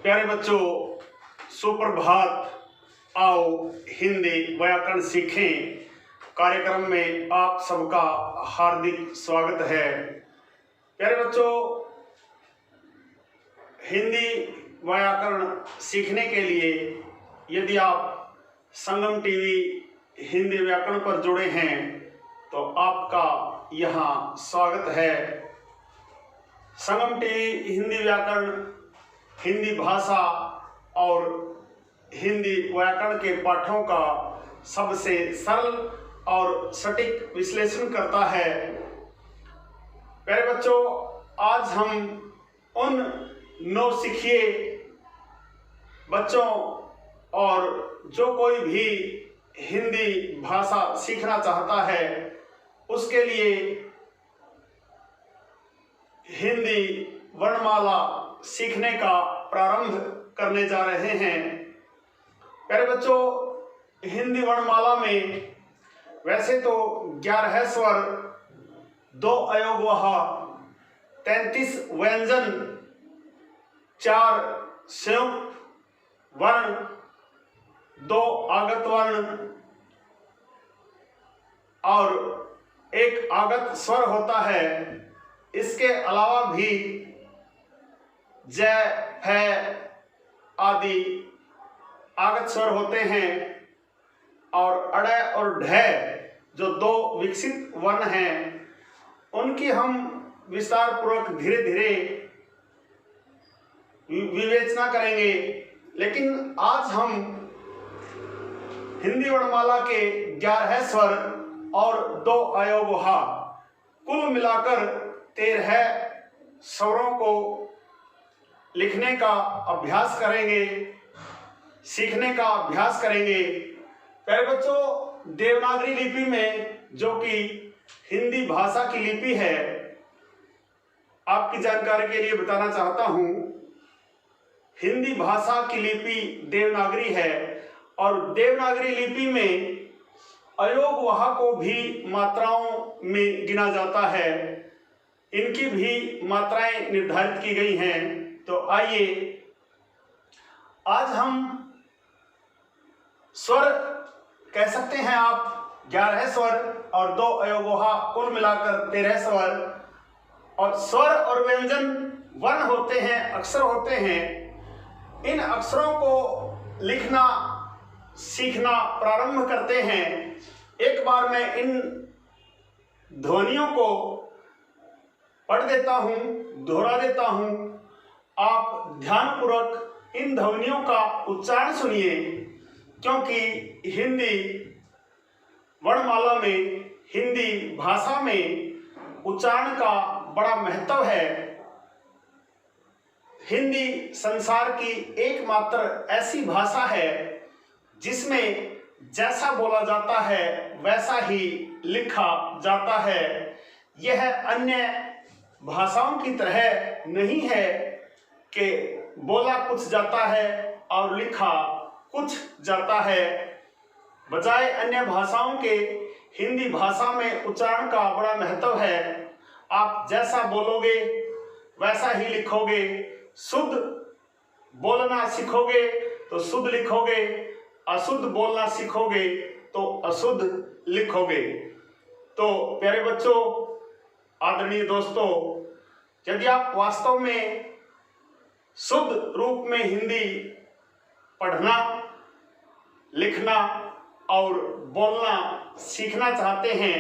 प्यारे बच्चों, सुप्रभात। आओ हिंदी व्याकरण सीखें कार्यक्रम में आप सबका हार्दिक स्वागत है। प्यारे बच्चों, हिंदी व्याकरण सीखने के लिए यदि आप संगम टीवी हिंदी व्याकरण पर जुड़े हैं तो आपका यहाँ स्वागत है। संगम टीवी हिंदी व्याकरण, हिंदी भाषा और हिंदी व्याकरण के पाठों का सबसे सरल और सटीक विश्लेषण करता है। प्यारे बच्चों, आज हम उन नौसिखिए बच्चों और जो कोई भी हिंदी भाषा सीखना चाहता है उसके लिए हिंदी वर्णमाला सीखने का प्रारंभ करने जा रहे हैं। प्यारे बच्चों, हिंदी वर्णमाला में वैसे तो 11 स्वर, 2 अयोगवाह, 33 व्यंजन, 4 संयुक्त वर्ण, 2 आगत वर्ण और 1 आगत स्वर होता है। इसके अलावा भी ज, फ आदि आगत स्वर होते हैं और अड़ और ढ जो 2 विकसित वर्ण हैं उनकी हम विस्तार पूर्वक धीरे धीरे विवेचना करेंगे। लेकिन आज हम हिंदी वर्णमाला के 11 स्वर और 2 अयोगवाह कुल मिलाकर 13 स्वरों को लिखने का अभ्यास करेंगे, सीखने का अभ्यास करेंगे। प्यारे बच्चों, देवनागरी लिपि में, जो कि हिंदी भाषा की लिपि है, आपकी जानकारी के लिए बताना चाहता हूं, हिंदी भाषा की लिपि देवनागरी है और देवनागरी लिपि में अयोगवाह को भी मात्राओं में गिना जाता है। इनकी भी मात्राएं निर्धारित की गई हैं। तो आइए आज हम स्वर कह सकते हैं आप 11 स्वर और 2 अयोगवाह कुल मिलाकर 13 स्वर। और स्वर और व्यंजन वर्ण होते हैं, अक्षर होते हैं। इन अक्षरों को लिखना सीखना प्रारंभ करते हैं। एक बार मैं इन ध्वनियों को पढ़ देता हूं, दोहरा देता हूं। आप ध्यानपूर्वक इन ध्वनियों का उच्चारण सुनिए, क्योंकि हिंदी वर्णमाला में, हिंदी भाषा में उच्चारण का बड़ा महत्व है। हिंदी संसार की एकमात्र ऐसी भाषा है जिसमें जैसा बोला जाता है वैसा ही लिखा जाता है। यह अन्य भाषाओं की तरह नहीं है कि बोला कुछ जाता है और लिखा कुछ जाता है। बजाय अन्य भाषाओं के हिंदी भाषा में उच्चारण का बड़ा महत्व है। आप जैसा बोलोगे वैसा ही लिखोगे। शुद्ध बोलना सीखोगे तो शुद्ध लिखोगे, अशुद्ध बोलना सीखोगे तो अशुद्ध लिखोगे। तो प्यारे बच्चों, आदरणीय दोस्तों, यदि आप वास्तव में शुद्ध रूप में हिंदी पढ़ना, लिखना और बोलना सीखना चाहते हैं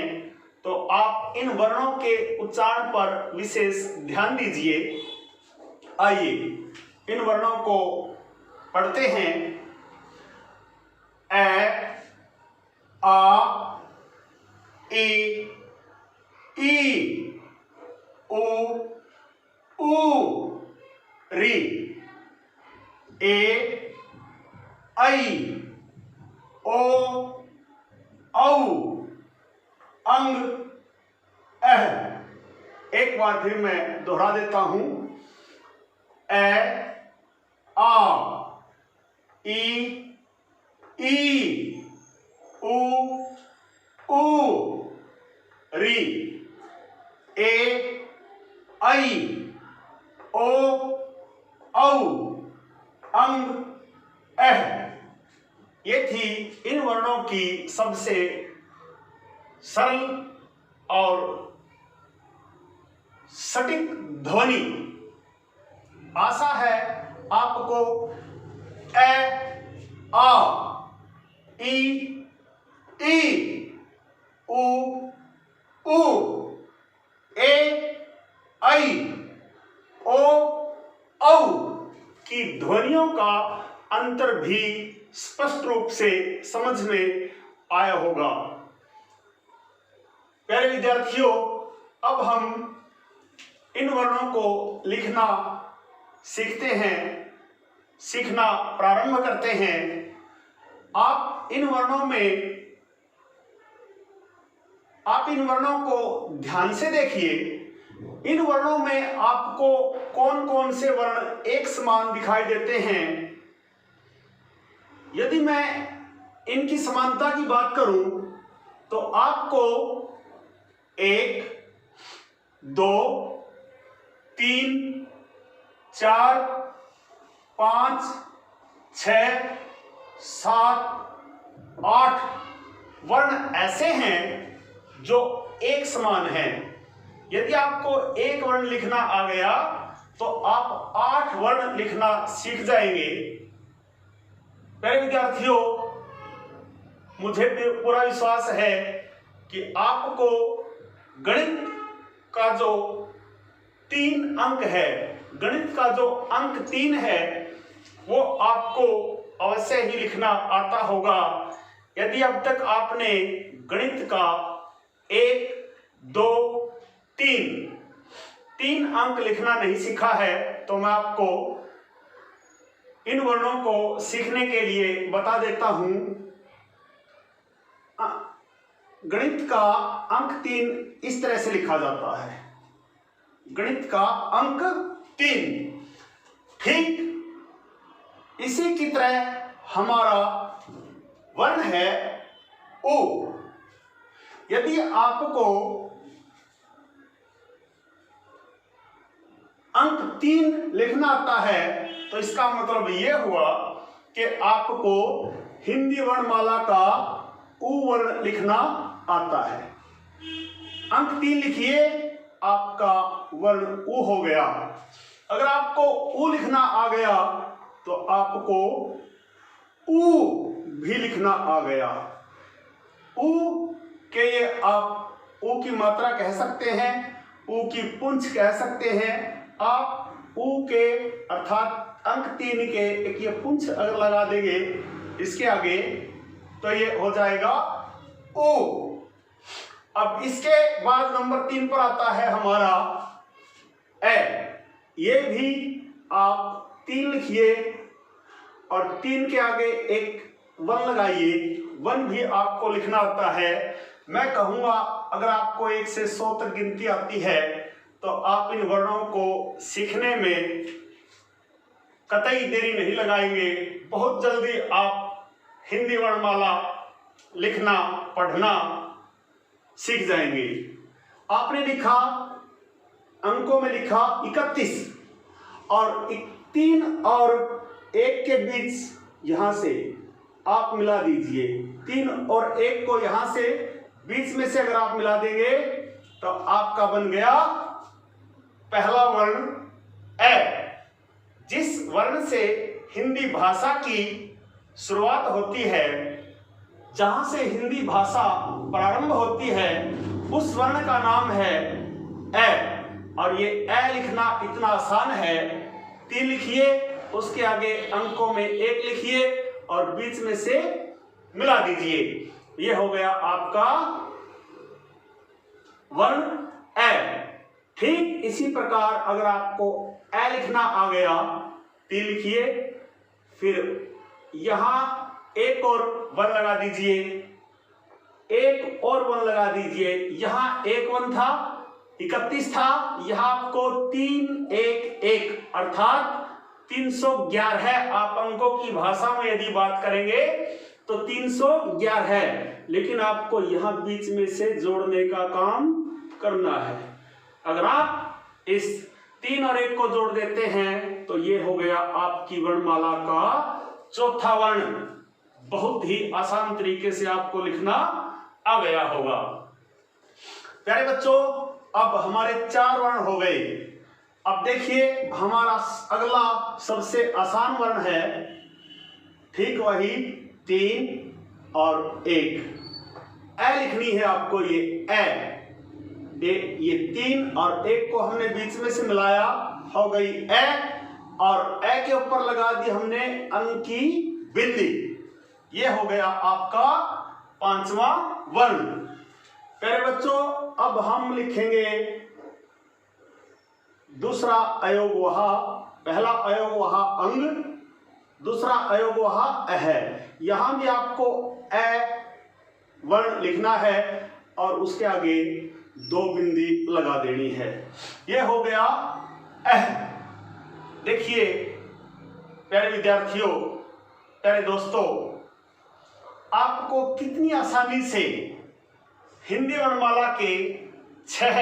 तो आप इन वर्णों के उच्चारण पर विशेष ध्यान दीजिए। आइए इन वर्णों को पढ़ते हैं। ए, आ, ई, उ, ऊ, री, ए, ऐ, ओ, औ, अंग, अह। एक बार फिर मैं दोहरा देता हूं। ए, आ, ई, उ, ऊ, री, ए, ऐ, ओ, औ, अंग, अह। ये थी इन वर्णों की सबसे सरल और सटीक ध्वनि। आशा है आपको ए, आ, ई, उ, ए, ऐ, ओ, औ की ध्वनियों का अंतर भी स्पष्ट रूप से समझ में आया होगा। प्यारे विद्यार्थियों, अब हम इन वर्णों को लिखना सीखते हैं, सीखना प्रारंभ करते हैं। आप इन वर्णों को ध्यान से देखिए। इन वर्णों में आपको कौन कौन से वर्ण एक समान दिखाई देते हैं। यदि मैं इनकी समानता की बात करूं तो आपको 1, 2, 3, 4, 5, 6, 7, 8 वर्ण ऐसे हैं जो एक समान हैं। यदि आपको एक वर्ण लिखना आ गया तो आप 8 वर्ण लिखना सीख जाएंगे। प्यारे विद्यार्थियों, मुझे पूरा विश्वास है कि आपको गणित का जो 3 अंक है, गणित का जो अंक 3 है, वो आपको अवश्य ही लिखना आता होगा। यदि अब तक आपने गणित का 1, 2, 3 अंक लिखना नहीं सीखा है तो मैं आपको इन वर्णों को सीखने के लिए बता देता हूं। गणित का अंक 3 इस तरह से लिखा जाता है। गणित का अंक 3। ठीक इसी की तरह हमारा वर्ण है ओ। यदि आपको अंक 3 लिखना आता है तो इसका मतलब यह हुआ कि आपको हिंदी वर्णमाला का उ वर्ण लिखना आता है। अंक 3 लिखिए, आपका वर्ण उ हो गया। अगर आपको उ लिखना आ गया तो आपको उ भी लिखना आ गया। उ के ये आप उ की मात्रा कह सकते हैं, उ की पुंछ कह सकते हैं। आप उ के अर्थात अंक 3 के एक ये पुंछ अगर लगा देंगे इसके आगे तो ये हो जाएगा ओ। अब इसके बाद नंबर 3 पर आता है हमारा ए। ये भी आप 3 लिखिए और 3 के आगे एक 1 लगाइए। 1 भी आपको लिखना आता है। मैं कहूंगा अगर आपको 1 से 100 तक गिनती आती है तो आप इन वर्णों को सीखने में कतई देरी नहीं लगाएंगे। बहुत जल्दी आप हिंदी वर्णमाला लिखना पढ़ना सीख जाएंगे। आपने लिखा, अंकों में लिखा 31 और 3 और 1 के बीच यहां से आप मिला दीजिए। 3 और 1 को यहां से बीच में से अगर आप मिला देंगे तो आपका बन गया पहला वर्ण ए। जिस वर्ण से हिंदी भाषा की शुरुआत होती है, जहां से हिंदी भाषा प्रारंभ होती है, उस वर्ण का नाम है ए। और ये ए लिखना इतना आसान है। 3 लिखिए, उसके आगे अंकों में 1 लिखिए और बीच में से मिला दीजिए। ये हो गया आपका वर्ण ए। ठीक इसी प्रकार अगर आपको ए लिखना आ गया, 3 लिखिए, फिर यहां एक और 1 लगा दीजिए, एक और 1 लगा दीजिए। यहां एक 1 था, 31 था, यहां आपको 3 1 1 अर्थात 311 है। आप अंकों की भाषा में यदि बात करेंगे तो 311 है, लेकिन आपको यहां बीच में से जोड़ने का काम करना है। अगर आप इस 3 और 1 को जोड़ देते हैं तो ये हो गया आपकी वर्णमाला का चौथा वर्ण। बहुत ही आसान तरीके से आपको लिखना आ गया होगा। प्यारे बच्चों, अब हमारे 4 वर्ण हो गए। अब देखिए हमारा अगला सबसे आसान वर्ण है, ठीक वही 3 और 1। ए लिखनी है आपको, ये ए। ये 3 और 1 को हमने बीच में से मिलाया, हो गई ए, और ए के ऊपर लगा दी हमने अंक की बिंदी। ये हो गया आपका 5वां वर्ण। प्यारे बच्चों, अब हम लिखेंगे दूसरा अयोग वहा। पहला अयोग वहा अंग, दूसरा अयोग वहा अह। यहां भी आपको ए वर्ण लिखना है और उसके आगे 2 बिंदी लगा देनी है। यह हो गया अह। देखिए प्यारे विद्यार्थियों, प्यारे दोस्तों, आपको कितनी आसानी से हिंदी वर्णमाला के 6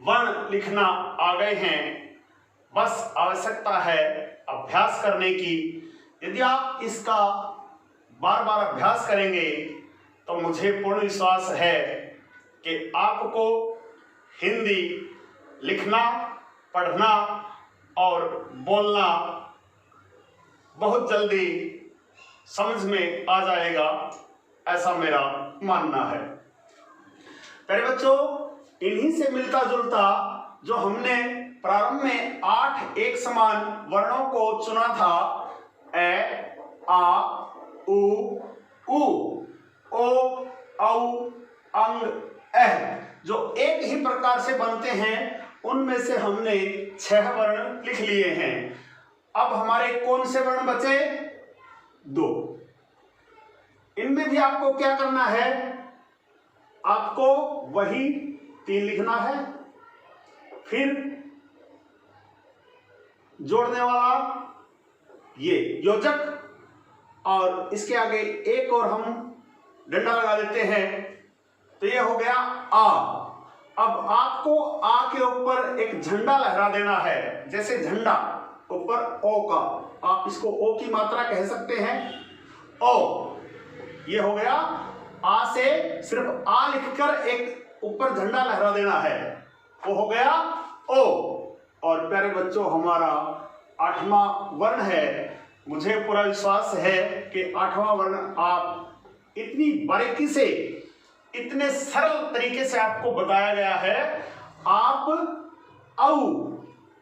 वर्ण लिखना आ गए हैं। बस आवश्यकता है अभ्यास करने की। यदि आप इसका बार बार अभ्यास करेंगे तो मुझे पूर्ण विश्वास है कि आपको हिंदी लिखना, पढ़ना और बोलना बहुत जल्दी समझ में आ जाएगा, ऐसा मेरा मानना है। प्यारे बच्चों, इन्हीं से मिलता जुलता जो हमने प्रारंभ में 8 एक समान वर्णों को चुना था, ए, आ, उ, ओ, औ, अंग, अह, जो एक ही प्रकार से बनते हैं, उनमें से हमने 6 वर्ण लिख लिए हैं। अब हमारे कौन से वर्ण बचे? 2। इनमें भी आपको क्या करना है? आपको वही 3 लिखना है, फिर जोड़ने वाला ये योजक, और इसके आगे एक और हम डंडा लगा देते हैं, तो ये हो गया आ। अब आपको आ के ऊपर एक झंडा लहरा देना है, जैसे झंडा ऊपर ओ का, आप इसको ओ की मात्रा कह सकते हैं, ओ। ये हो गया आ से सिर्फ आ लिखकर एक ऊपर झंडा लहरा देना है, वो हो गया ओ। और प्यारे बच्चों, हमारा 8वां वर्ण है। मुझे पूरा विश्वास है कि 8वां वर्ण आप इतनी बारीकी से, इतने सरल तरीके से आपको बताया गया है। आप औ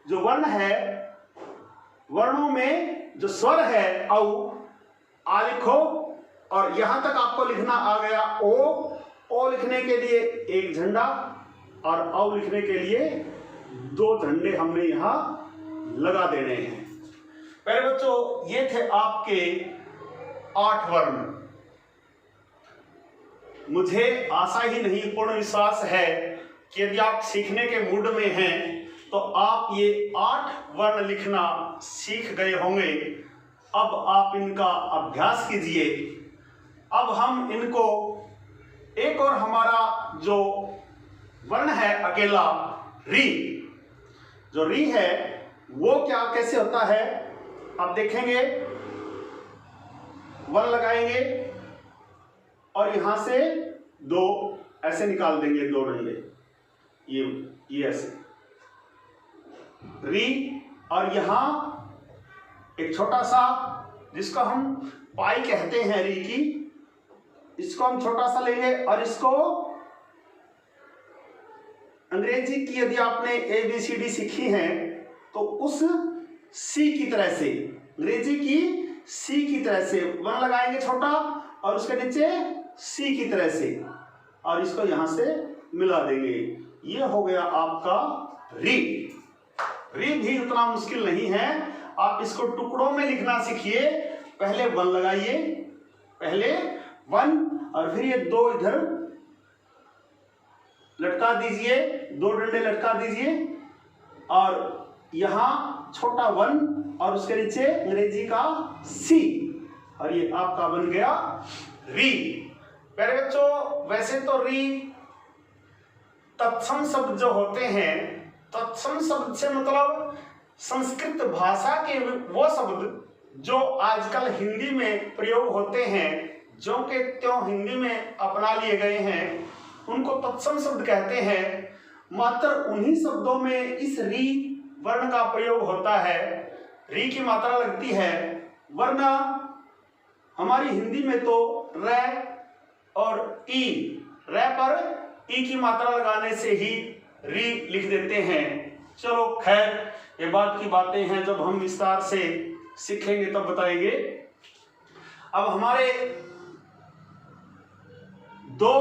जो वर्ण है, वर्णों में जो स्वर है औ, आ लिखो, और यहां तक आपको लिखना आ गया ओ लिखने के लिए एक झंडा और औ लिखने के लिए 2 झंडे हमने यहां लगा देने हैं। पहले बच्चों, ये थे आपके 8 वर्ण। मुझे आशा ही नहीं, पूर्ण विश्वास है कि यदि आप सीखने के मूड में हैं तो आप ये 8 वर्ण लिखना सीख गए होंगे। अब आप इनका अभ्यास कीजिए। अब हम इनको, एक और हमारा जो वर्ण है अकेला री, जो री है वो क्या कैसे होता है आप देखेंगे। वर्ण लगाएंगे और यहां से 2 ऐसे निकाल देंगे, 2 डंडे, ये ऐसे री, और यहां एक छोटा सा जिसको हम पाई कहते हैं री की, इसको हम छोटा सा लेंगे और इसको अंग्रेजी की यदि आपने ABCD सीखी है तो उस सी की तरह से, अंग्रेजी की सी की तरह से वर्ण लगाएंगे छोटा, और उसके नीचे सी की तरह से, और इसको यहां से मिला देंगे। ये हो गया आपका री। री भी उतना मुश्किल नहीं है, आप इसको टुकड़ों में लिखना सीखिए। पहले 1 लगाइए, पहले 1, और फिर ये 2 इधर लटका दीजिए, 2 डंडे लटका दीजिए, और यहां छोटा 1 और उसके नीचे अंग्रेजी का सी, और ये आपका बन गया री। प्यारे बच्चों, वैसे तो री तत्सम शब्द जो होते हैं, तत्सम शब्द से मतलब संस्कृत भाषा के वो शब्द जो आजकल हिंदी में प्रयोग होते हैं, जो के त्यों हिंदी में अपना लिए गए हैं, उनको तत्सम शब्द कहते हैं। मात्र उन्हीं शब्दों में इस री वर्ण का प्रयोग होता है, री की मात्रा लगती है, वरना हमारी हिंदी में तो र और ई, र पर ई की मात्रा लगाने से ही री लिख देते हैं। चलो खैर, ये बात की बातें हैं, जब हम विस्तार से सीखेंगे तब बताएंगे। अब हमारे दो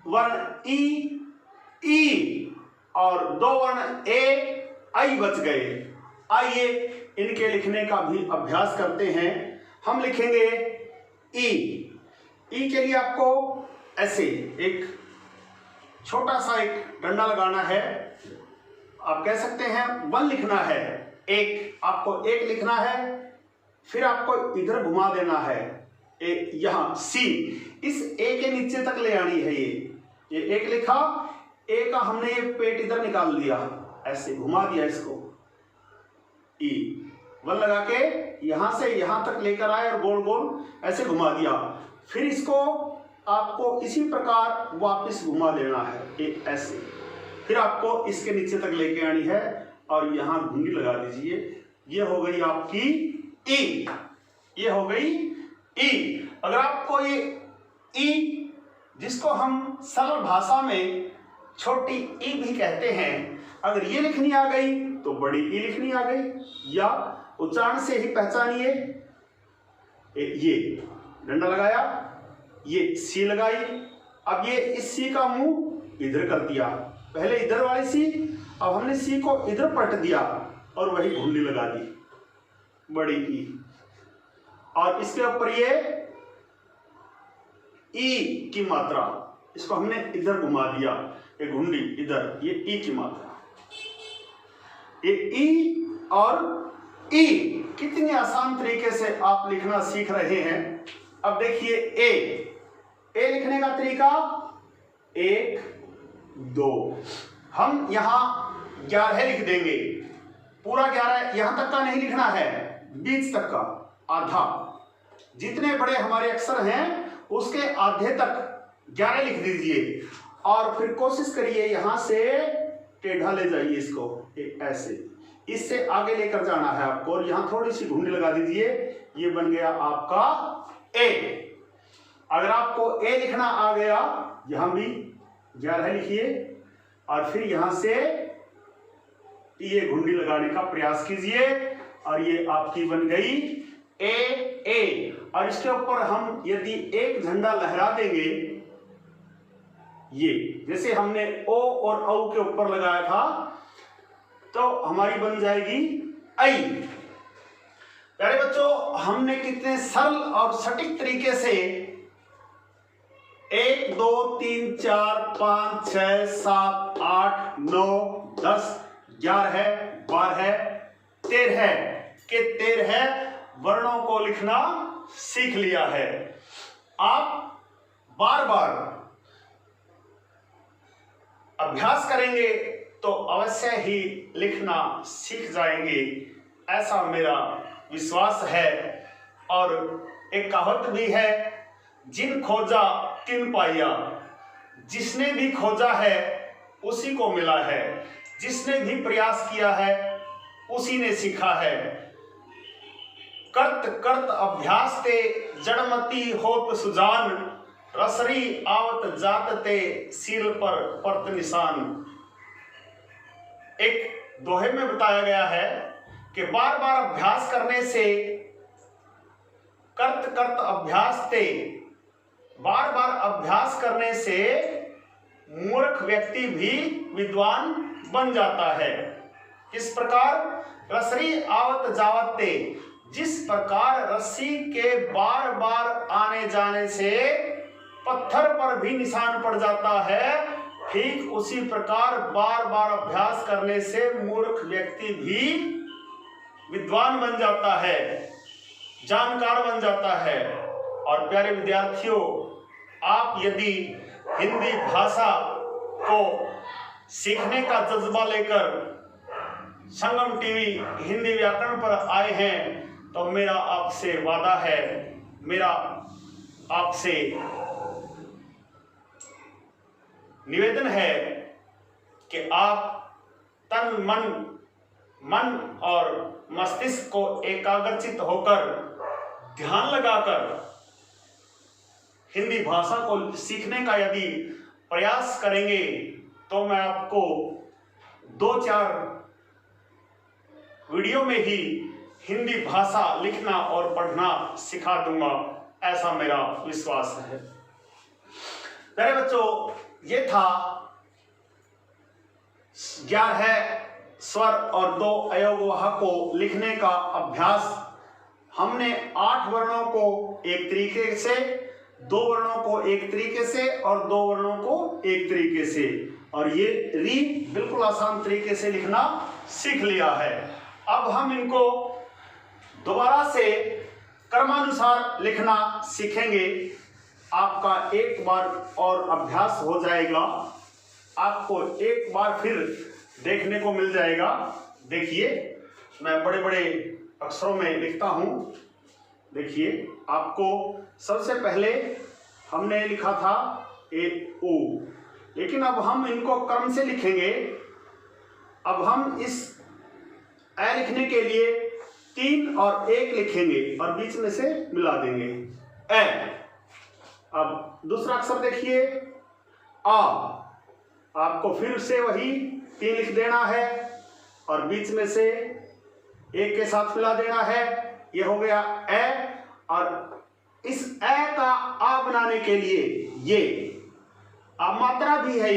वर्ण ई और दो वर्ण ए, आई बच गए। आइए इनके लिखने का भी अभ्यास करते हैं। हम लिखेंगे ई के लिए आपको ऐसे एक छोटा सा एक डंडा लगाना है, आप कह सकते हैं 1 लिखना है, आपको एक लिखना है, फिर आपको इधर घुमा देना है, यहां सी, इस ए के नीचे तक ले आनी है। ये एक लिखा, ए का हमने ये पेट इधर निकाल दिया, ऐसे घुमा दिया इसको, ई 1 लगा के यहां से यहां तक लेकर आए और गोल गोल ऐसे घुमा दिया। फिर इसको आपको इसी प्रकार वापस घुमा देना है, ऐसे, फिर आपको इसके नीचे तक लेके आनी है और यहां घुंडी लगा दीजिए। ये हो गई आपकी ई, ये हो गई ई। अगर आपको ये ई, जिसको हम सरल भाषा में छोटी ई भी कहते हैं, अगर ये लिखनी आ गई तो बड़ी ई लिखनी आ गई, या उच्चारण से ही पहचानिए। ये डंडा लगाया, ये सी लगाई, अब ये इस सी का मुंह इधर कर दिया, पहले इधर वाली सी, अब हमने सी को इधर पलट दिया और वही घुंडी लगा दी, बड़ी ई, और इसके ऊपर ये ई की मात्रा, इसको हमने इधर घुमा दिया, ये घुंडी इधर, ये ई की मात्रा, ये ई और ई। कितनी आसान तरीके से आप लिखना सीख रहे हैं। अब देखिए ए लिखने का तरीका 1 2, हम यहां 11 लिख देंगे, पूरा 11 यहां तक का नहीं लिखना है, बीच तक का, आधा, जितने बड़े हमारे अक्षर हैं उसके आधे तक 11 लिख दीजिए, और फिर कोशिश करिए यहां से टेढ़ा ले जाइए इसको, ऐसे, इससे आगे लेकर जाना है आपको, और यहां थोड़ी सी घुंडी लगा दीजिए, ये बन गया आपका ए। अगर आपको ए लिखना आ गया, यहां भी 11 लिखिए, और फिर यहां से ये घुंडी लगाने का प्रयास कीजिए, और ये आपकी बन गई ए। और इसके ऊपर हम यदि एक झंडा लहरा देंगे, ये जैसे हमने ओ और औ के ऊपर लगाया था, तो हमारी बन जाएगी आई। प्यारे बच्चों, हमने कितने सरल और सटीक तरीके से 1 2 3 4 5 6 7 8 9 10 11 12 13 के 13 वर्णों को लिखना सीख लिया है। आप बार बार अभ्यास करेंगे तो अवश्य ही लिखना सीख जाएंगे, ऐसा मेरा विश्वास है। और एक कहावत भी है, जिन खोजा तिन पाया, जिसने भी खोजा है उसी को मिला है, जिसने भी प्रयास किया है उसी ने सीखा है। करत करत अभ्यास ते जड़मती होत सुजान, रसरी आवत जात ते सिर पर परत निशान। एक दोहे में बताया गया है कि बार बार अभ्यास करने से, करत करत अभ्यास ते, बार बार अभ्यास करने से मूर्ख व्यक्ति भी विद्वान बन जाता है। किस प्रकार? रसरी आवत जावत ते, जिस प्रकार रस्सी के बार बार आने जाने से पत्थर पर भी निशान पड़ जाता है, ठीक उसी प्रकार बार बार अभ्यास करने से मूर्ख व्यक्ति भी विद्वान बन जाता है, जानकार बन जाता है। और प्यारे विद्यार्थियों, आप यदि हिंदी भाषा को सीखने का जज्बा लेकर संगम टीवी हिंदी व्याकरण पर आए हैं, तो मेरा आपसे वादा है, मेरा आपसे निवेदन है कि आप तन मन और मस्तिष्क को एकाग्रचित होकर ध्यान लगाकर हिंदी भाषा को सीखने का यदि प्रयास करेंगे तो मैं आपको 2-4 वीडियो में ही हिंदी भाषा लिखना और पढ़ना सिखा दूंगा, ऐसा मेरा विश्वास है। प्यारे बच्चों, ये था 11 स्वर और 2 अयोगवाह को लिखने का अभ्यास। हमने 8 वर्णों को एक तरीके से, 2 वर्णों को एक तरीके से और 2 वर्णों को एक तरीके से, और ये री बिल्कुल आसान तरीके से लिखना सीख लिया है। अब हम इनको दोबारा से क्रमानुसार लिखना सीखेंगे। आपका एक बार और अभ्यास हो जाएगा, आपको एक बार फिर देखने को मिल जाएगा। देखिए, मैं बड़े बड़े अक्षरों में लिखता हूं। देखिए, आपको सबसे पहले हमने लिखा था ए ओ, लेकिन अब हम इनको क्रम से लिखेंगे। अब हम इस ए लिखने के लिए 3 और 1 लिखेंगे और बीच में से मिला देंगे ए। अब दूसरा अक्षर देखिए आ, आपको फिर से वही 3 लिख देना है और बीच में से 1 के साथ मिला देना है। ये हो गया ए, और इस ए का आ बनाने के लिए ये आ मात्रा भी है,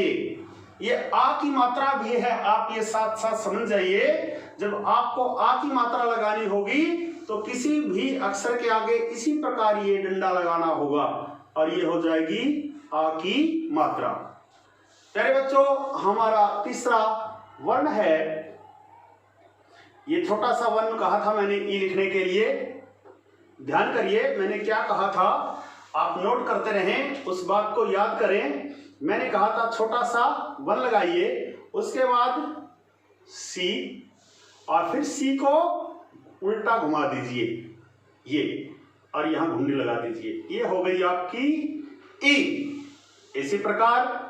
ये आ की मात्रा भी है। आप ये साथ साथ समझ जाइए, जब आपको आ की मात्रा लगानी होगी तो किसी भी अक्षर के आगे इसी प्रकार ये डंडा लगाना होगा और ये हो जाएगी आ की मात्रा। प्यारे बच्चों, हमारा तीसरा वर्ण है, ये छोटा सा वर्ण कहा था मैंने ई लिखने के लिए। ध्यान करिए, मैंने क्या कहा था, आप नोट करते रहें, उस बात को याद करें। मैंने कहा था छोटा सा वर्ण लगाइए, उसके बाद सी, और फिर सी को उल्टा घुमा दीजिए ये, और यहां घुंडी लगा दीजिए। ये हो गई आपकी ई। इसी प्रकार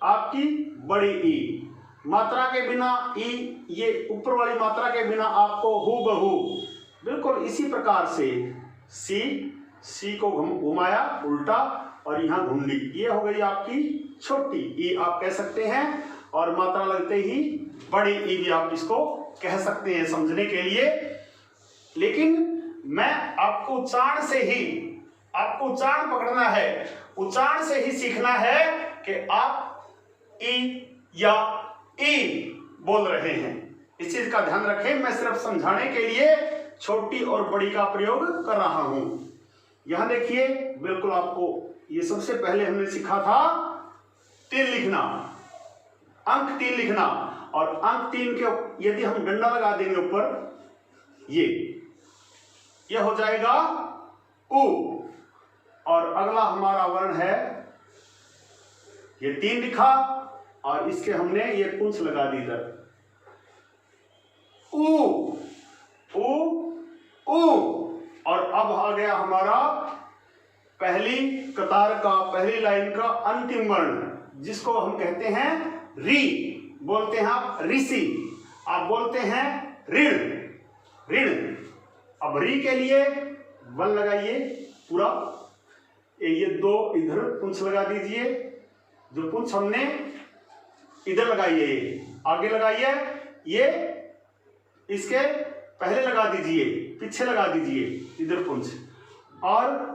आपकी बड़ी ई, मात्रा के बिना ई, ये ऊपर वाली मात्रा के बिना आपको हूबहू बिल्कुल इसी प्रकार से सी को घुमाया उल्टा और यहाँ घुंडी, ये हो गई आपकी छोटी ई आप कह सकते हैं, और मात्रा लगते ही बड़ी ई भी आप इसको कह सकते हैं समझने के लिए। लेकिन मैं आपको उच्चारण से ही, आपको उच्चारण पकड़ना है, उच्चारण से ही सीखना है कि आप ई या ई बोल रहे हैं। इस चीज का ध्यान रखें। मैं सिर्फ समझाने के लिए छोटी और बड़ी का प्रयोग कर रहा हूं। यहां देखिए, बिल्कुल आपको ये सबसे पहले हमने सीखा था 3 लिखना, अंक 3 लिखना, और अंक 3 के यदि हम डंडा लगा देंगे ऊपर, ये हो जाएगा उ। और अगला हमारा वर्ण है, ये 3 लिखा और इसके हमने ये पूंछ लगा दी इधर, उ उ उ। और अब आ गया हमारा पहली कतार का, पहली लाइन का अंतिम वर्ण, जिसको हम कहते हैं री। बोलते हैं आप ऋषि, आप बोलते हैं ऋण, ऋण। अब री के लिए वन लगाइए पूरा, ये 2 इधर पूंछ लगा दीजिए, जो पूंछ हमने इधर लगाई है, आगे लगाइए, ये इसके पहले लगा दीजिए, पीछे लगा दीजिए इधर पूंछ, और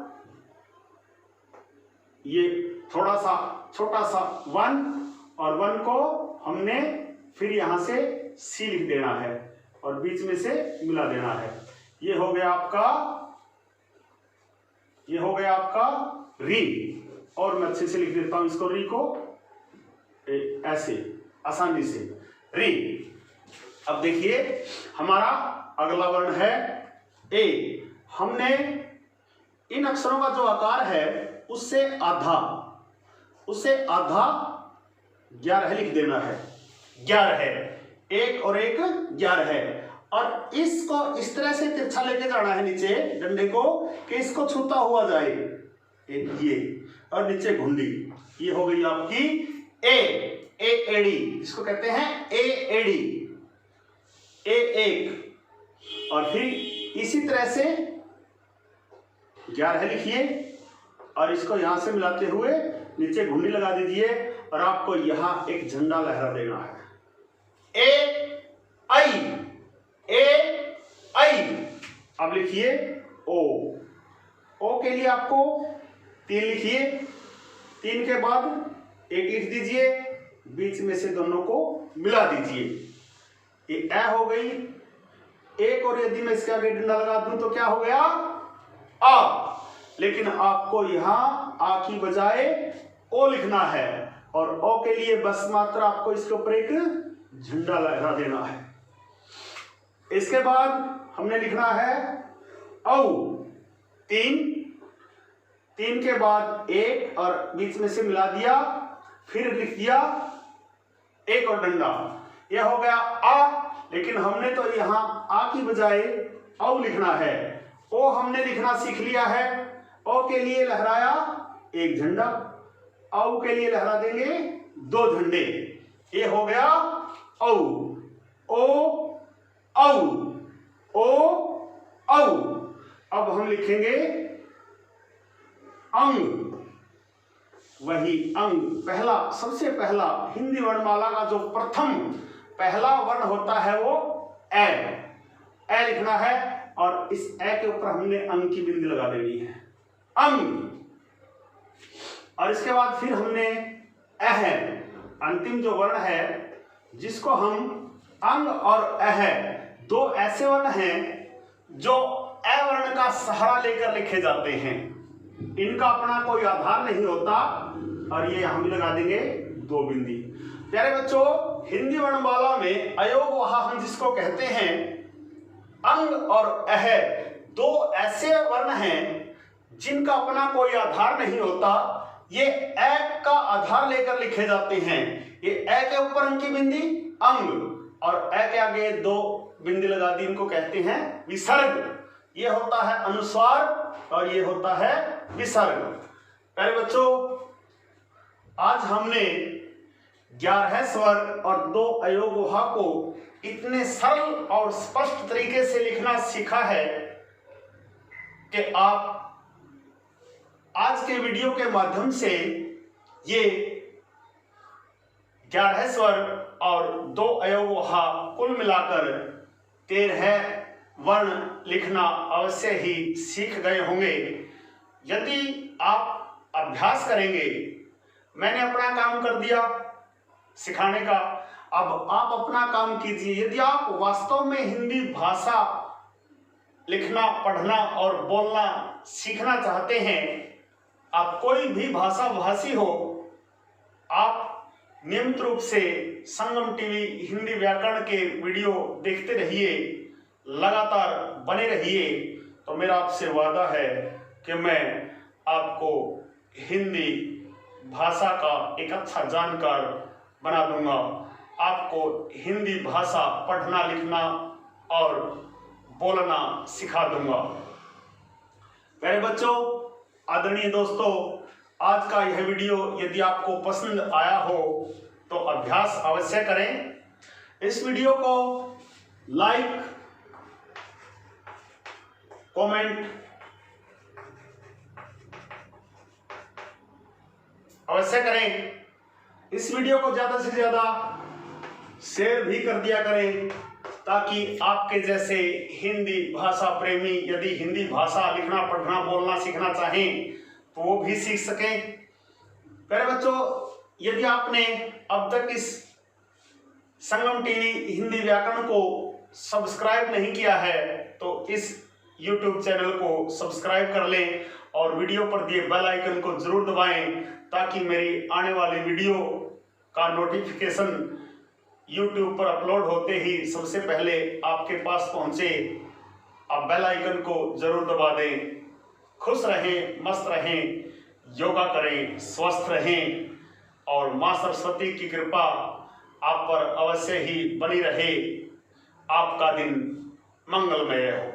ये थोड़ा सा छोटा सा 1, और 1 को हमने फिर यहां से सी लिख देना है और बीच में से मिला देना है। ये हो गया आपका, ये हो गया आपका री। और मैं अच्छे से लिख देता हूं इसको, री को ऐसे आसानी से री। अब देखिए, हमारा अगला वर्ण है ए। हमने इन अक्षरों का जो आकार है उससे आधा 11 लिख देना है। 11 है, 1 और 1 11 है। और इसको इस तरह से तिरछा लेके जाना है नीचे डंडे को कि इसको छूता हुआ जाए, ये, और नीचे घुंडी। ये हो गई आपकी एडी, इसको कहते हैं एडी, A1। और फिर इसी तरह से 11 लिखिए और इसको यहां से मिलाते हुए नीचे घुंडी लगा दीजिए और आपको यहां एक झंडा लहरा देना है। आई। अब लिखिए ओ के लिए आपको 3 लिखिए, 3 के बाद 1 लिख दीजिए, बीच में से दोनों को मिला दीजिए। ये ए हो गई, एक और यदि मैं इसके आगे डंडा लगा दूं तो क्या हो गया? आ। लेकिन आपको यहां आ की बजाय ओ लिखना है और ओ के लिए बस मात्र आपको इसके ऊपर एक झंडा लगा देना है। इसके बाद हमने लिखना है औ, 3 के बाद 1 और बीच में से मिला दिया, फिर लिख दिया 1 और डंडा, यह हो गया आ। लेकिन हमने तो यहां आ की बजाय औ लिखना है। ओ हमने लिखना सीख लिया है। ओ के लिए लहराया 1 झंडा, औ के लिए लहरा देंगे 2 झंडे। ये हो गया औ, ओ औ। अब हम लिखेंगे अंग, वही अंग, पहला, सबसे पहला हिंदी वर्णमाला का जो प्रथम पहला वर्ण होता है वो ए लिखना है और इस ए के ऊपर हमने अंग की बिंदी लगा देनी है, अंग। और इसके बाद फिर हमने अह, अंतिम जो वर्ण है जिसको हम अंग और अह, 2 ऐसे वर्ण हैं जो ए वर्ण का सहारा लेकर लिखे जाते हैं। इनका अपना कोई आधार नहीं होता और ये हम लगा देंगे 2 बिंदी। प्यारे बच्चों, हिंदी वर्णमाला में अयोगवाह हम जिसको कहते हैं, अंग और अह 2 ऐसे वर्ण हैं जिनका अपना कोई आधार नहीं होता। ये ए का आधार लेकर लिखे जाते हैं। ये ए के ऊपर अंग की बिंदी अंग और ए के आगे 2 बिंदी लगा दी, इनको कहते हैं विसर्ग। ये होता है अनुस्वार और ये होता है विसर्ग। प्यारे बच्चों, आज हमने 11 स्वर और 2 अयोगवाह को इतने सरल और स्पष्ट तरीके से लिखना सीखा है कि आप आज के वीडियो के माध्यम से ये 11 स्वर और 2 अयोगवाह कुल मिलाकर 13 वर्ण लिखना अवश्य ही सीख गए होंगे। यदि आप अभ्यास करेंगे, मैंने अपना काम कर दिया सिखाने का, अब आप अपना काम कीजिए। यदि आप वास्तव में हिंदी भाषा लिखना, पढ़ना और बोलना सीखना चाहते हैं, आप कोई भी भाषा भाषी हो, आप नियमित रूप से संगम टीवी हिंदी व्याकरण के वीडियो देखते रहिए, लगातार बने रहिए। तो मेरा आपसे वादा है कि मैं आपको हिंदी भाषा का एक अच्छा जानकार बना दूंगा, आपको हिंदी भाषा पढ़ना, लिखना और बोलना सिखा दूंगा। मेरे बच्चों, आदरणीय दोस्तों, आज का यह वीडियो यदि आपको पसंद आया हो तो अभ्यास अवश्य करें। इस वीडियो को लाइक, कमेंट अवश्य करें। इस वीडियो को ज्यादा से ज्यादा शेयर भी कर दिया करें ताकि आपके जैसे हिंदी भाषा प्रेमी यदि हिंदी भाषा लिखना, पढ़ना, बोलना सीखना चाहें तो वो भी सीख सकें। प्यारे बच्चों, यदि आपने अब तक इस संगम टीवी हिंदी व्याकरण को सब्सक्राइब नहीं किया है तो इस YouTube चैनल को सब्सक्राइब कर लें और वीडियो पर दिए बेल आइकन को जरूर दबाएं ताकि मेरी आने वाली वीडियो का नोटिफिकेशन YouTube पर अपलोड होते ही सबसे पहले आपके पास पहुंचे। आप बेल आइकन को जरूर दबा दें। खुश रहें, मस्त रहें, योगा करें, स्वस्थ रहें और माँ सरस्वती की कृपा आप पर अवश्य ही बनी रहे। आपका दिन मंगलमय हो।